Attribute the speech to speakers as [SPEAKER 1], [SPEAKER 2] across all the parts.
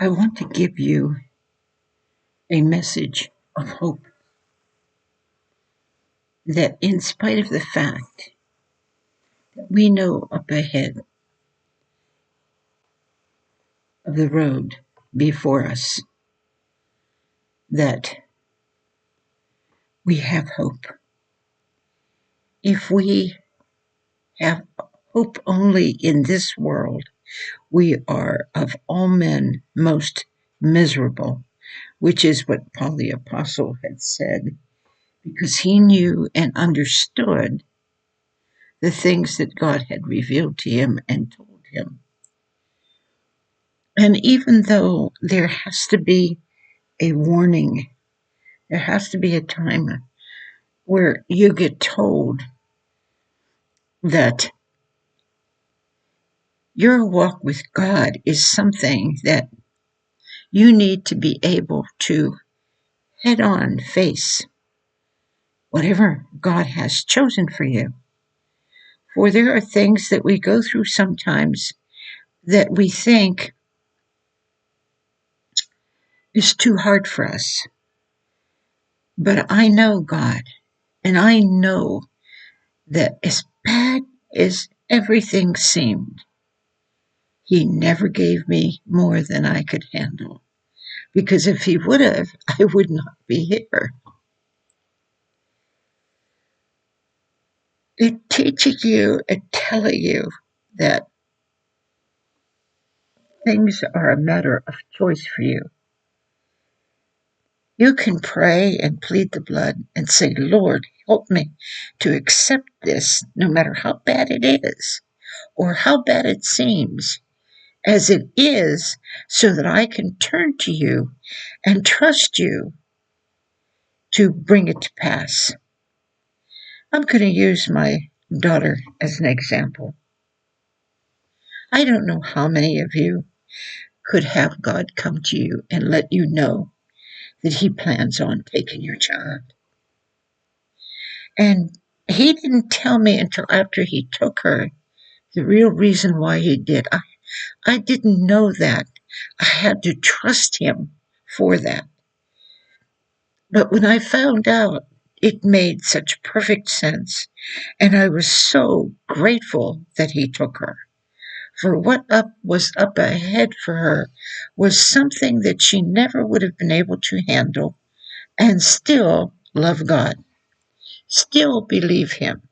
[SPEAKER 1] I want to give you a message of hope that, in spite of the fact that we know up ahead of the road before us that we have hope. If we have hope only in this world, we are of all men most miserable, which is what Paul the Apostle had said, because he knew and understood the things that God had revealed to him and told him. And even though there has to be a warning, there has to be a time where you get told that your walk with God is something that you need to be able to head on face whatever God has chosen for you. For there are things that we go through sometimes that we think is too hard for us. But I know God, and I know that as bad as everything seemed, He never gave me more than I could handle. Because if He would have, I would not be here. It teaches you and telling you that things are a matter of choice for you. You can pray and plead the blood and say, Lord, help me to accept this, no matter how bad it is or how bad it seems, as it is, so that I can turn to you and trust you to bring it to pass. I'm going to use my daughter as an example. I don't know how many of you could have God come to you and let you know that He plans on taking your child. And He didn't tell me until after He took her the real reason why He did. I didn't know that. I had to trust Him for that. But when I found out, it made such perfect sense. And I was so grateful that He took her. For what was up ahead for her was something that she never would have been able to handle and still love God, still believe Him.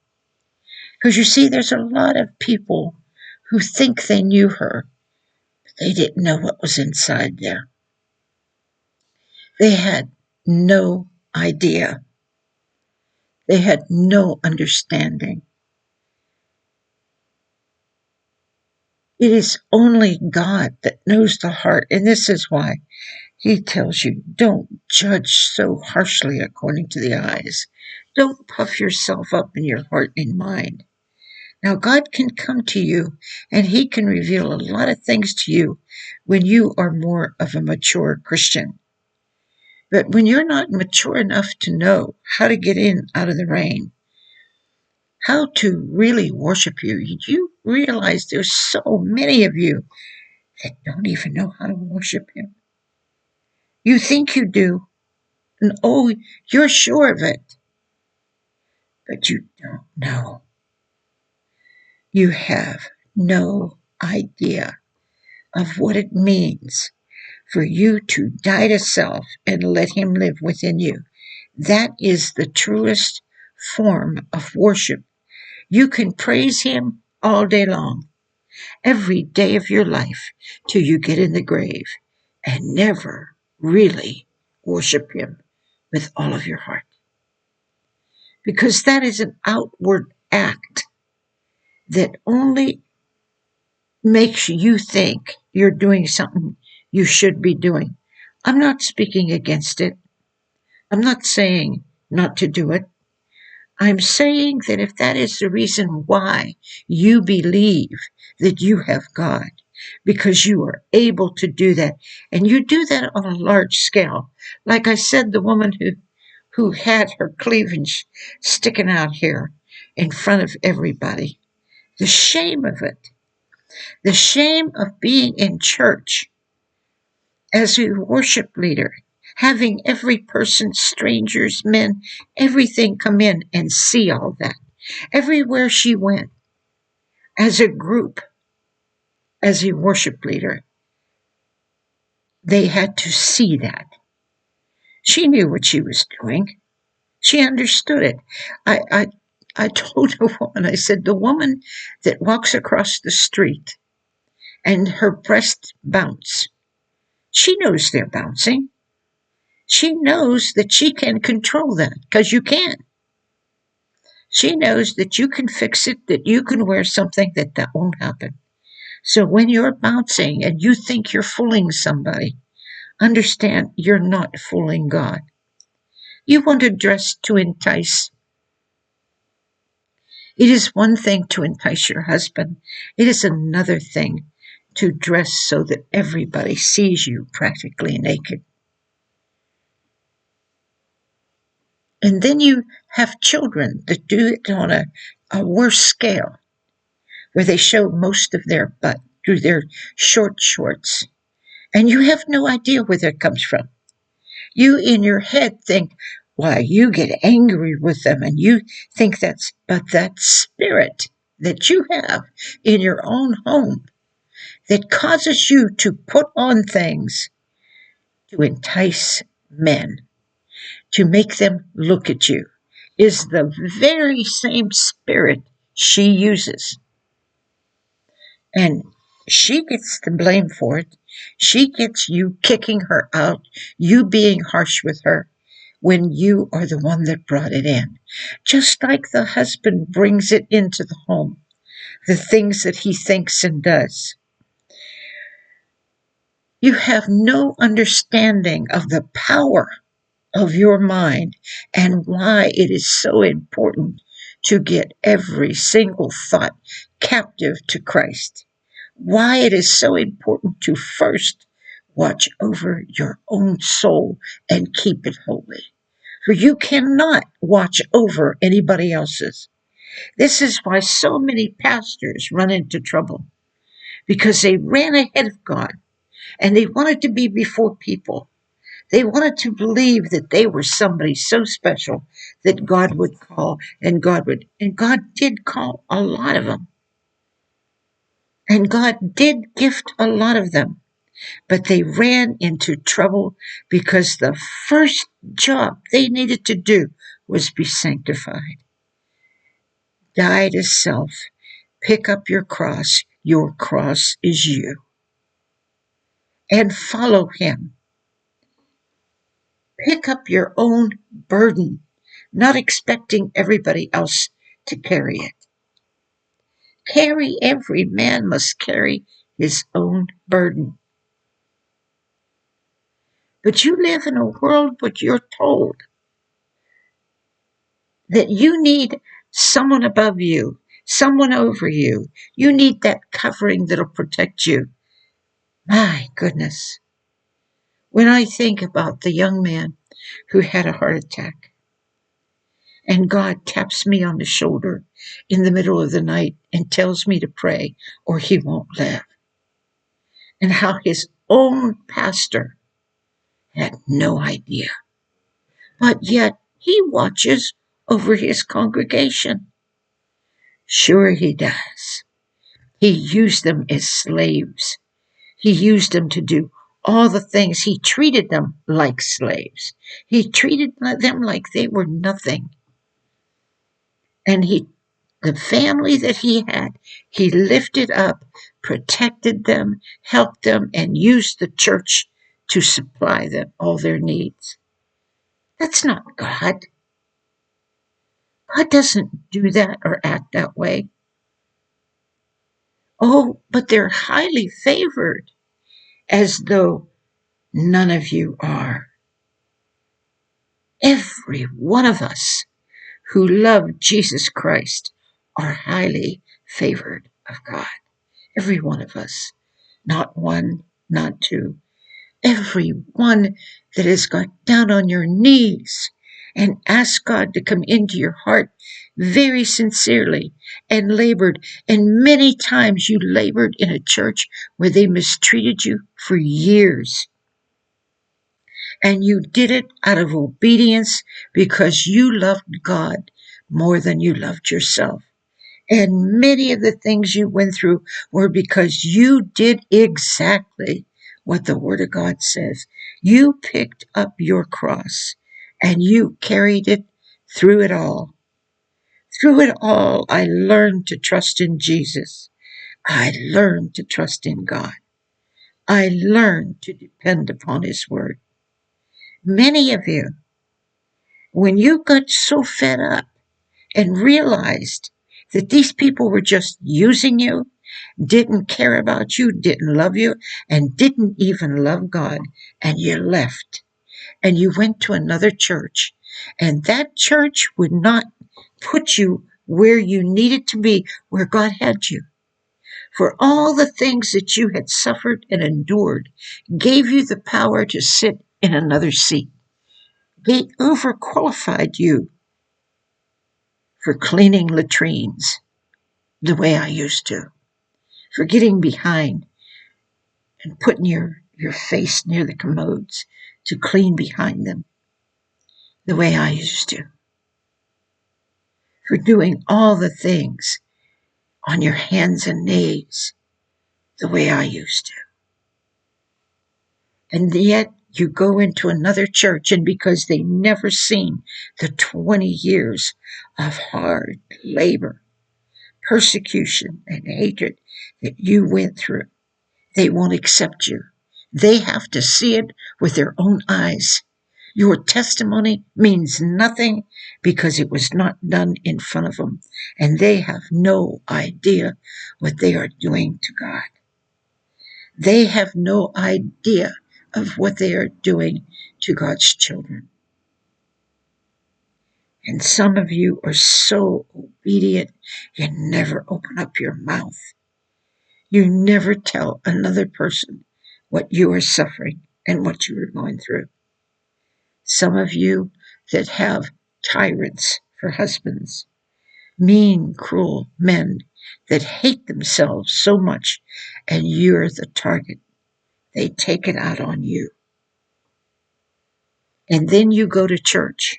[SPEAKER 1] Because you see, there's a lot of people who think they knew her, but they didn't know what was inside there. They had no idea. They had no understanding. It is only God that knows the heart, and this is why He tells you, don't judge so harshly according to the eyes. Don't puff yourself up in your heart and mind. Now, God can come to you and He can reveal a lot of things to you when you are more of a mature Christian. But when you're not mature enough to know how to get in out of the rain, how to really worship you, you realize there's so many of you that don't even know how to worship Him. You think you do, and oh, you're sure of it, but you don't know. You have no idea of what it means for you to die to self and let Him live within you. That is the truest form of worship. You can praise Him all day long, every day of your life, till you get in the grave, and never really worship Him with all of your heart. Because that is an outward act that only makes you think you're doing something you should be doing. I'm not speaking against it. I'm not saying not to do it. I'm saying that if that is the reason why you believe that you have God, because you are able to do that, and you do that on a large scale. Like I said, the woman who had her cleavage sticking out here in front of everybody. The shame of it. The shame of being in church as a worship leader, having every person, strangers, men, everything come in and see all that. Everywhere she went, as a group, as a worship leader, they had to see that. She knew what she was doing. She understood it. I told a woman, I said, the woman that walks across the street and her breasts bounce, she knows they're bouncing. She knows that she can control that because you can. She knows that you can fix it, that you can wear something that won't happen. So when you're bouncing and you think you're fooling somebody, understand you're not fooling God. You want to dress to entice. It is one thing to entice your husband. It is another thing to dress so that everybody sees you practically naked. And then you have children that do it on a worse scale, where they show most of their butt through their short shorts. And you have no idea where that comes from. You in your head think, why, you get angry with them and you think but that spirit that you have in your own home that causes you to put on things to entice men, to make them look at you, is the very same spirit she uses. And she gets the blame for it. She gets you kicking her out, you being harsh with her, when you are the one that brought it in. Just like the husband brings it into the home, the things that he thinks and does. You have no understanding of the power of your mind and why it is so important to get every single thought captive to Christ. Why it is so important to first watch over your own soul and keep it holy. For you cannot watch over anybody else's. This is why so many pastors run into trouble, because they ran ahead of God and they wanted to be before people. They wanted to believe that they were somebody so special that God would call, and God did call a lot of them. And God did gift a lot of them. But they ran into trouble because the first job they needed to do was be sanctified. Die to self. Pick up your cross. Your cross is you. And follow him. Pick up your own burden, not expecting everybody else to carry it. Every man must carry his own burden. But you live in a world where you're told that you need someone above you, someone over you. You need that covering that'll protect you. My goodness. When I think about the young man who had a heart attack, and God taps me on the shoulder in the middle of the night and tells me to pray or he won't live, and how his own pastor had no idea, but yet he watches over his congregation. Sure he does. He used them as slaves. He used them to do all the things. He treated them like slaves. He treated them like they were nothing. And the family that he had, he lifted up, protected them, helped them, and used the church to supply them all their needs. That's not God. God doesn't do that or act that way. Oh, but they're highly favored, as though none of you are. Every one of us who love Jesus Christ are highly favored of God. Every one of us. Not one, not two. Every one that has got down on your knees and asked God to come into your heart very sincerely and labored. And many times you labored in a church where they mistreated you for years. And you did it out of obedience because you loved God more than you loved yourself. And many of the things you went through were because you did exactly what the Word of God says. You picked up your cross and you carried it through it all. Through it all, I learned to trust in Jesus. I learned to trust in God. I learned to depend upon His Word. Many of you, when you got so fed up and realized that these people were just using you, didn't care about you, didn't love you, and didn't even love God, and you left and you went to another church, and that church would not put you where you needed to be, where God had you. For all the things that you had suffered and endured gave you the power to sit in another seat. They overqualified you for cleaning latrines the way I used to, for getting behind and putting your face near the commodes to clean behind them the way I used to, for doing all the things on your hands and knees the way I used to. And yet you go into another church, and because they never seen the 20 years of hard labor, persecution, and hatred that you went through, they won't accept you. They have to see it with their own eyes. Your testimony means nothing because it was not done in front of them, and they have no idea what they are doing to God. They have no idea of what they are doing to God's children. And some of you are so obedient, you never open up your mouth. You never tell another person what you are suffering and what you are going through. Some of you that have tyrants for husbands, mean, cruel men that hate themselves so much, and you're the target. They take it out on you. And then you go to church,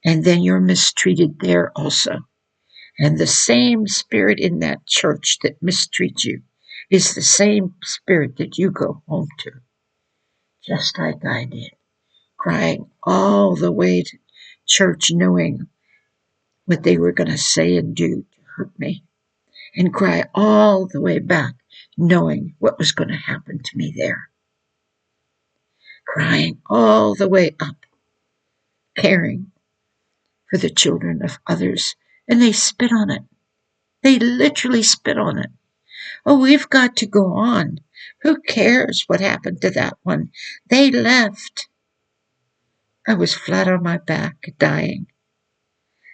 [SPEAKER 1] and then you're mistreated there also. And the same spirit in that church that mistreats you is the same spirit that you go home to, just like I did, crying all the way to church, knowing what they were going to say and do to hurt me, and cry all the way back, knowing what was going to happen to me there. Crying all the way up, caring for the children of others, and they spit on it. They literally spit on it. Oh, we've got to go on. Who cares what happened to that one? They left. I was flat on my back, dying.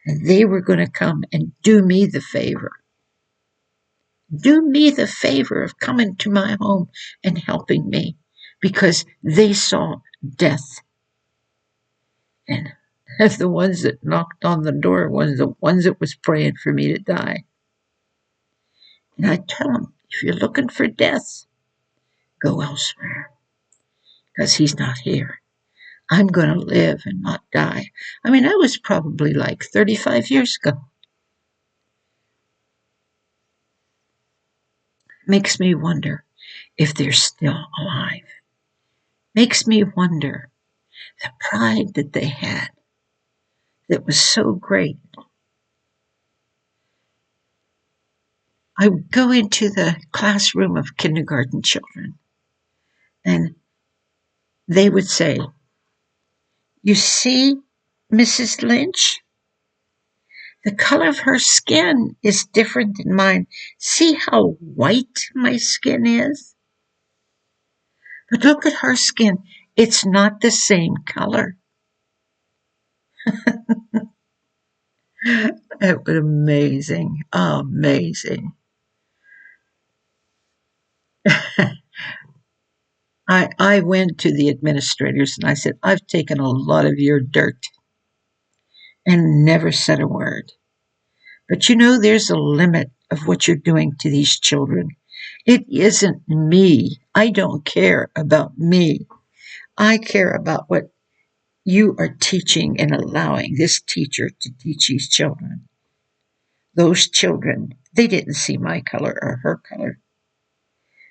[SPEAKER 1] And they were going to come and do me the favor. Do me the favor of coming to my home and helping me, because they saw death. And the ones that knocked on the door was the ones that was praying for me to die. And I tell them, if you're looking for death, go elsewhere, because he's not here. I'm going to live and not die. I mean, I was probably like 35 years ago. Makes me wonder if they're still alive. Makes me wonder the pride that they had that was so great. I would go into the classroom of kindergarten children, and they would say, "You see, Mrs. Lynch, the color of her skin is different than mine. See how white my skin is? But look at her skin. It's not the same color." It was amazing. Amazing. I went to the administrators and I said, "I've taken a lot of your dirt," and never said a word. But you know, there's a limit of what you're doing to these children. It isn't me. I don't care about me. I care about what you are teaching and allowing this teacher to teach these children. Those children, they didn't see my color or her color.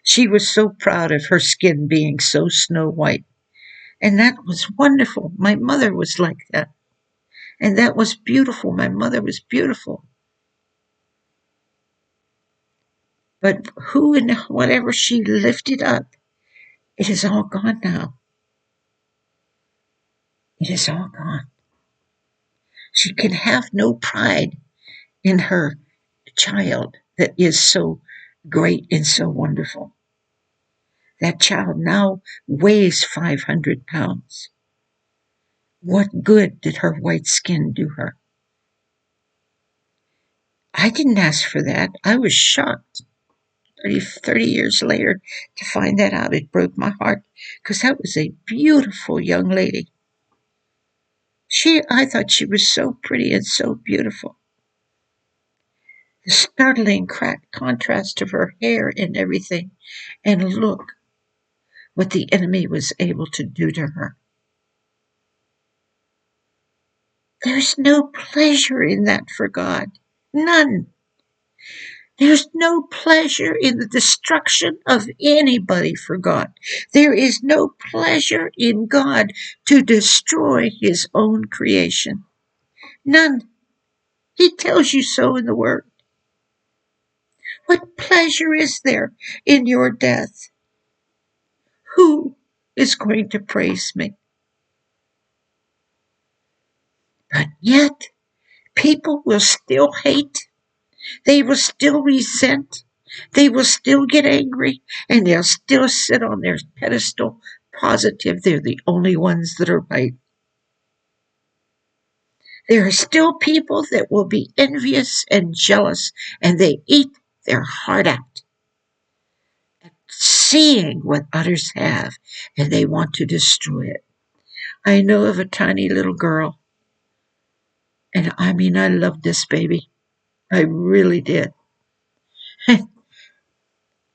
[SPEAKER 1] She was so proud of her skin being so snow white. And that was wonderful. My mother was like that. And that was beautiful. My mother was beautiful. But who and whatever she lifted up, it is all gone now. It is all gone. She can have no pride in her child that is so great and so wonderful. That child now weighs 500 pounds. What good did her white skin do her? I didn't ask for that. I was shocked 30 years later to find that out. It broke my heart because that was a beautiful young lady. I thought she was so pretty and so beautiful. The startling contrast of her hair and everything. And look what the enemy was able to do to her. There's no pleasure in that for God. None. There's no pleasure in the destruction of anybody for God. There is no pleasure in God to destroy his own creation. None. He tells you so in the Word. What pleasure is there in your death? Who is going to praise me? But yet, people will still hate. They will still resent. They will still get angry. And they'll still sit on their pedestal positive they're the only ones that are right. There are still people that will be envious and jealous, and they eat their heart out at seeing what others have, and they want to destroy it. I know of a tiny little girl, and I mean, I loved this baby. I really did.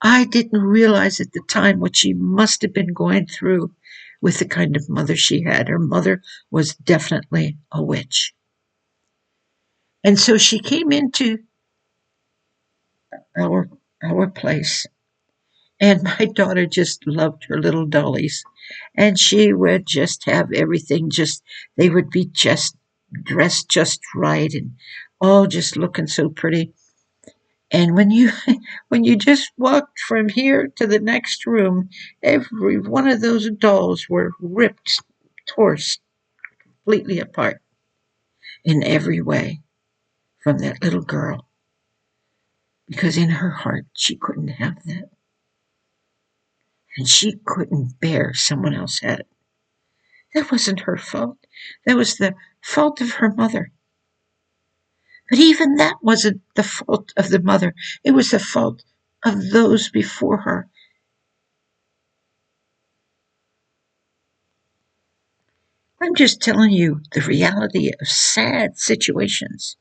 [SPEAKER 1] I didn't realize at the time what she must have been going through with the kind of mother she had. Her mother was definitely a witch. And so she came into our our place. And my daughter just loved her little dollies. And she would just have everything they would be just dressed just right and all just looking so pretty. And when you when you just walked from here to the next room, every one of those dolls were ripped, tore completely apart in every way from that little girl. Because in her heart she couldn't have that. And she couldn't bear someone else had it. That wasn't her fault. That was the fault of her mother. But even that wasn't the fault of the mother. It was the fault of those before her. I'm just telling you the reality of sad situations.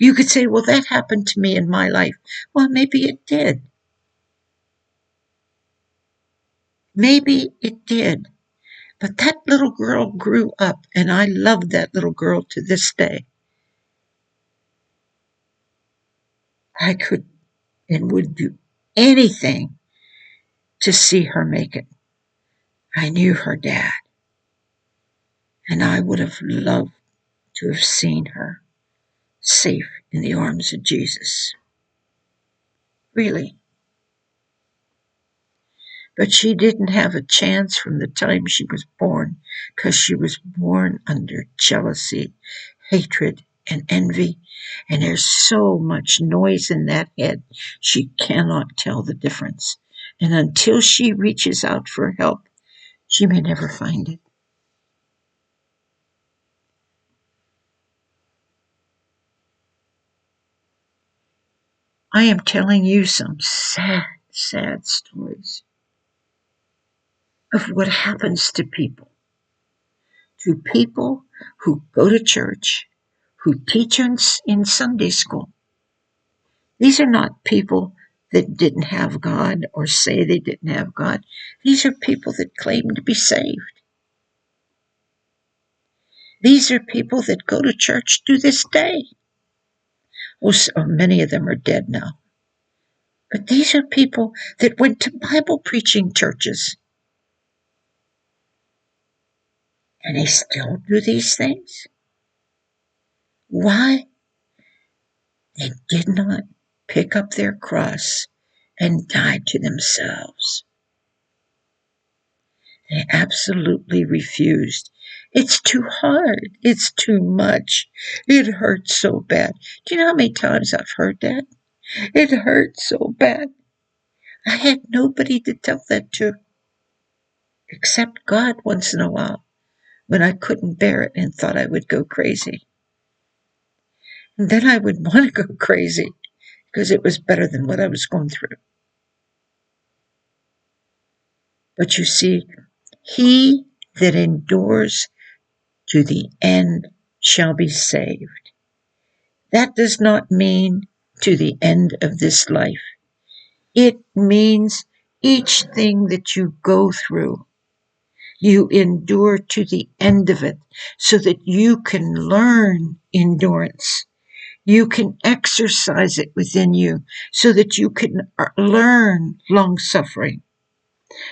[SPEAKER 1] You could say, well, that happened to me in my life. Well, maybe it did. Maybe it did. But that little girl grew up, and I love that little girl to this day. I could and would do anything to see her make it. I knew her dad, and I would have loved to have seen her safe in the arms of Jesus. Really. But she didn't have a chance from the time she was born, because she was born under jealousy, hatred, and envy. And there's so much noise in that head, she cannot tell the difference. And until she reaches out for help, she may never find it. I am telling you some sad, sad stories of what happens to people who go to church, who teach us in Sunday school. These are not people that didn't have God or say they didn't have God. These are people that claim to be saved. These are people that go to church to this day. Oh, so many of them are dead now. But these are people that went to Bible preaching churches. And they still do these things. Why? They did not pick up their cross and die to themselves. They absolutely refused. It's too hard. It's too much. It hurts so bad. Do you know how many times I've heard that? It hurts so bad. I had nobody to tell that to, except God once in a while, when I couldn't bear it and thought I would go crazy. And then I would want to go crazy because it was better than what I was going through. But you see, he that endures to the end shall be saved. That does not mean to the end of this life. It means each thing that you go through, you endure to the end of it so that you can learn endurance. You can exercise it within you so that you can learn long suffering,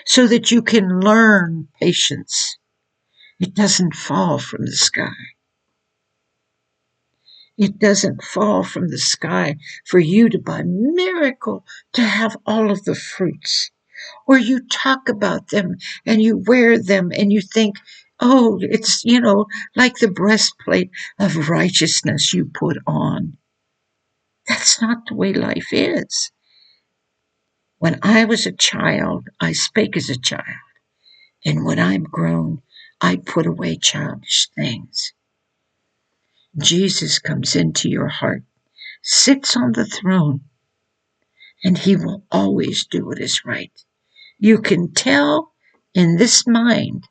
[SPEAKER 1] so that you can learn patience. It doesn't fall from the sky. It doesn't fall from the sky for you to, by miracle, to have all of the fruits. Or you talk about them and you wear them and you think, oh, it's, like the breastplate of righteousness you put on. That's not the way life is. When I was a child, I spake as a child. And when I'm grown, I put away childish things. Jesus comes into your heart, sits on the throne, and he will always do what is right. You can tell in this mind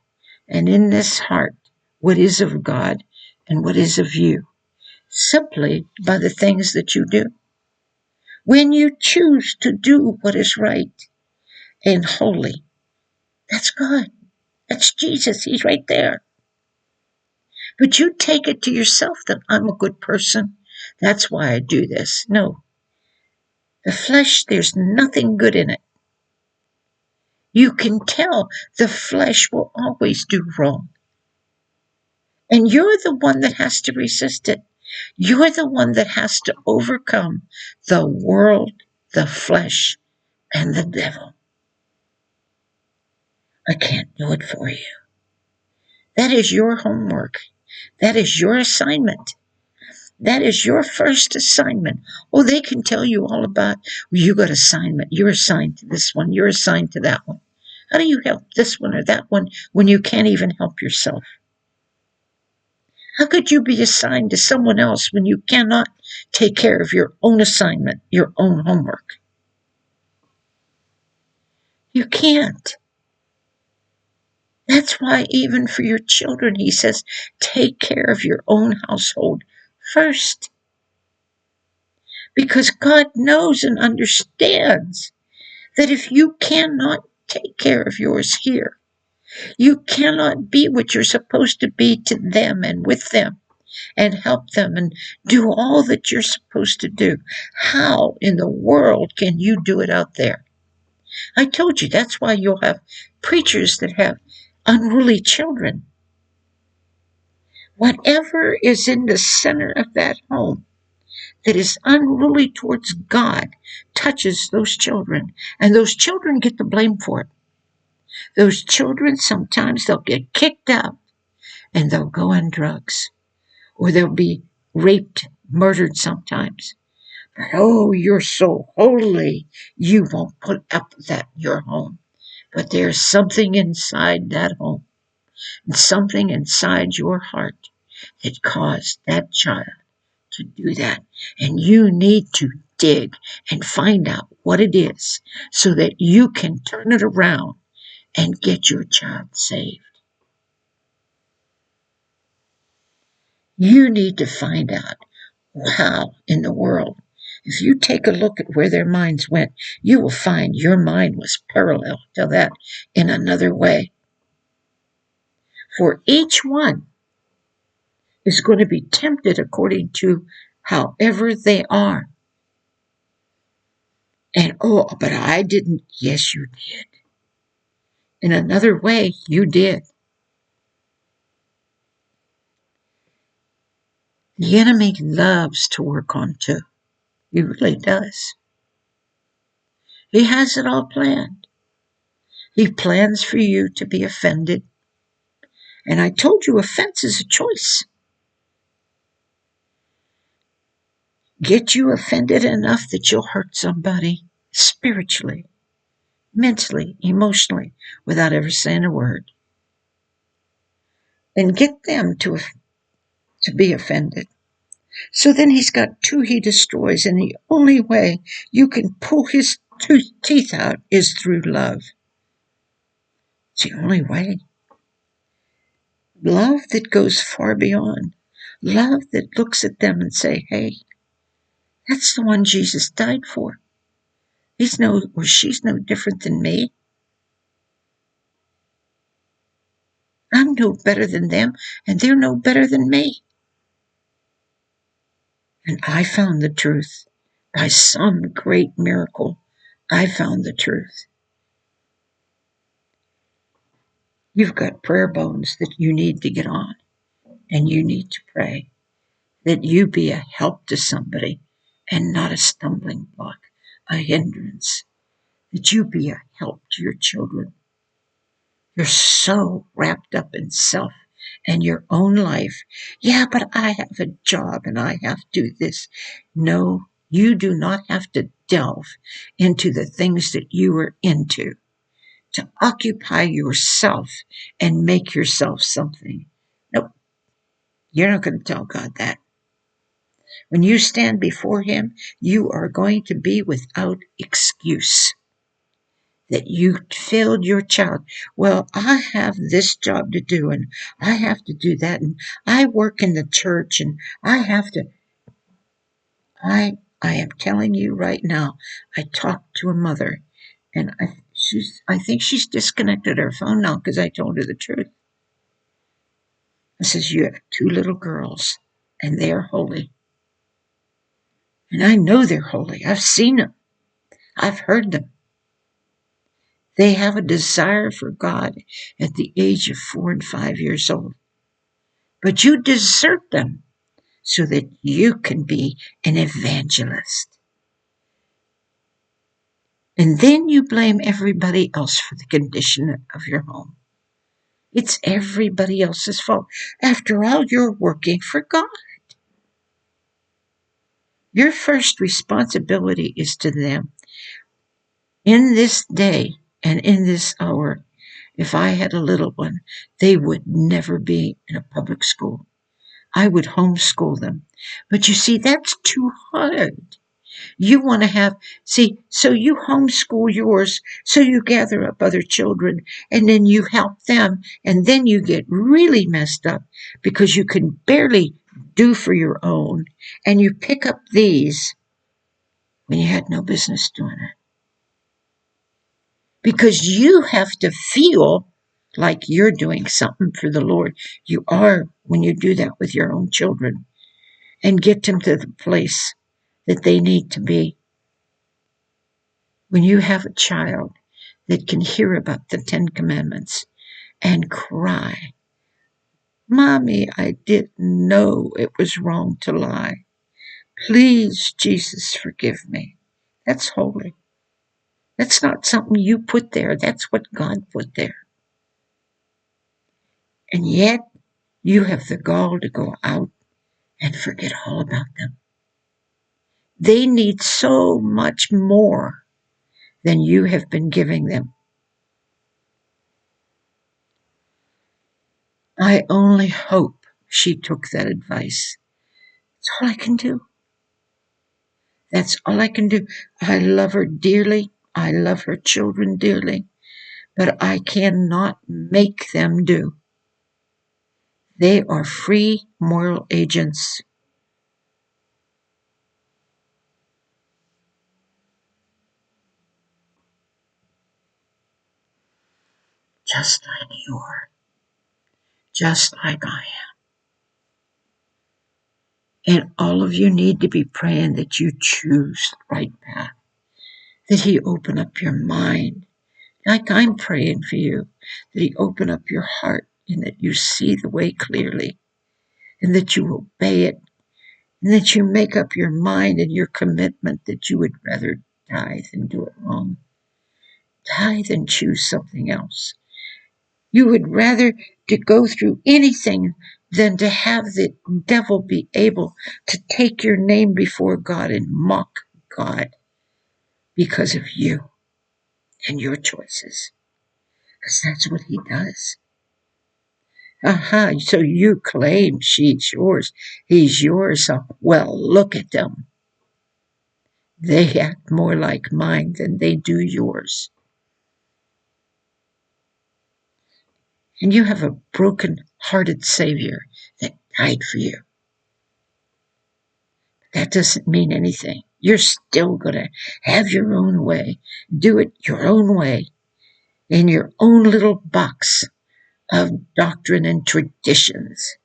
[SPEAKER 1] and in this heart what is of God and what is of you, simply by the things that you do. When you choose to do what is right and holy, that's God. That's Jesus. He's right there. But you take it to yourself that I'm a good person. That's why I do this. No. The flesh, there's nothing good in it. You can tell the flesh will always do wrong. And you're the one that has to resist it. You're the one that has to overcome the world, the flesh, and the devil. I can't do it for you. That is your homework. That is your assignment. That is your first assignment. Oh, they can tell you all about, you got assignment. You're assigned to this one. You're assigned to that one. How do you help this one or that one when you can't even help yourself? How could you be assigned to someone else when you cannot take care of your own assignment, your own homework? You can't. That's why even for your children, he says, take care of your own household first. Because God knows and understands that if you cannot take care of yours here, you cannot be what you're supposed to be to them and with them and help them and do all that you're supposed to do. How in the world can you do it out there? I told you that's why you'll have preachers that have unruly children. Whatever is in the center of that home that is unruly towards God touches those children, and those children get the blame for it. Those children, sometimes they'll get kicked out and they'll go on drugs, or they'll be raped, murdered sometimes. But oh, you're so holy, you won't put up with that in your home. But there's something inside that home and something inside your heart that caused that child to do that. And you need to dig and find out what it is so that you can turn it around and get your child saved. You need to find out how in the world. If you take a look at where their minds went, you will find your mind was parallel to that in another way. For each one, is going to be tempted according to however they are. And oh, but I didn't. Yes, you did. In another way, you did. The enemy loves to work on too. He really does. He has it all planned. He plans for you to be offended. And I told you offense is a choice. Get you offended enough that you'll hurt somebody spiritually, mentally, emotionally, without ever saying a word. And get them to be offended. So then he's got two he destroys, and the only way you can pull his teeth out is through love. It's the only way. Love that goes far beyond. Love that looks at them and say, hey, that's the one Jesus died for. He's no, or she's no different than me. I'm no better than them, and they're no better than me. And I found the truth. By some great miracle, I found the truth. You've got prayer bones that you need to get on, and you need to pray that you be a help to somebody and not a stumbling block, a hindrance, that you be a help to your children. You're so wrapped up in self and your own life. Yeah, but I have a job and I have to do this. No, you do not have to delve into the things that you are into to occupy yourself and make yourself something. Nope, you're not going to tell God that. When you stand before Him, you are going to be without excuse that you failed your child. Well, I have this job to do, and I have to do that, and I work in the church, and I have to. I am telling you right now. I talked to a mother, and I think she's disconnected her phone now because I told her the truth. I says, you have two little girls, and they are holy, and I know they're holy. I've seen them. I've heard them. They have a desire for God at the age of 4 and 5 years old. But you desert them so that you can be an evangelist. And then you blame everybody else for the condition of your home. It's everybody else's fault. After all, you're working for God. Your first responsibility is to them. In this day and in this hour, if I had a little one, they would never be in a public school. I would homeschool them. But you see, that's too hard. You want to so you homeschool yours, so you gather up other children, and then you help them, and then you get really messed up because you can barely do for your own, and you pick up these when you had no business doing it. Because you have to feel like you're doing something for the Lord. You are when you do that with your own children and get them to the place that they need to be. When you have a child that can hear about the 10 Commandments and cry, Mommy, I didn't know it was wrong to lie. Please, Jesus, forgive me. That's holy. That's not something you put there. That's what God put there. And yet, you have the gall to go out and forget all about them. They need so much more than you have been giving them. I only hope she took that advice. That's all I can do. That's all I can do. I love her dearly. I love her children dearly. But I cannot make them do. They are free moral agents. Just like you are. Just like I am. And all of you need to be praying that you choose the right path, that He open up your mind, like I'm praying for you, that He open up your heart and that you see the way clearly and that you obey it and that you make up your mind and your commitment that you would rather die than do it wrong. Die than choose something else. You would rather to go through anything than to have the devil be able to take your name before God and mock God because of you and your choices. Because that's what he does. Aha, so you claim she's yours, he's yours. Well, look at them. They act more like mine than they do yours. And you have a broken-hearted Savior that died for you. That doesn't mean anything. You're still going to have your own way, do it your own way, in your own little box of doctrine and traditions.